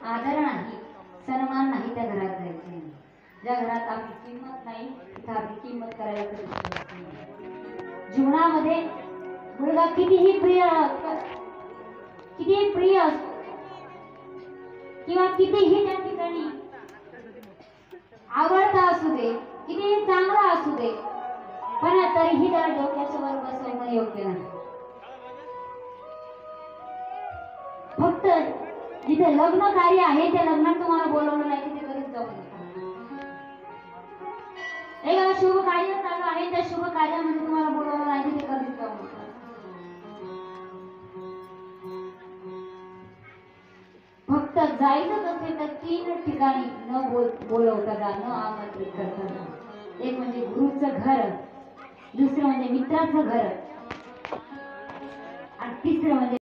आदर नाही, सन्मान नाही त्या घरात जायचे नाही। ज्या घरात आपली किंमत नाही तिथे आपली किंमत करायला कधी जीवनामध्ये मुलगा कितीही प्रिय असो किंवा कितीही त्या ठिकाणी आवडता असू दे, कितीही चांगला असू दे, पण तरीही त्याला डोक्याच्या वर बसवणं योग्य नाही। फक्त जिथे लग्न कार्य आहे त्या लग्नात तुम्हाला बोलवलं नाही तिथे कधीच जाऊ नका। एक शुभ कार्य चालू आहे त्या शुभ कार्यामध्ये तुम्हाला बोलवलं नाही तिथे कधीच जाऊ नका। फक्त जायचं असेल तर 3 ठिकाणी न बोलवता जा, न आमंत्रित करता जा। एक म्हणजे गुरुचं घर, दुसरं म्हणजे मित्राचं घर, आणि तिसरं म्हणजे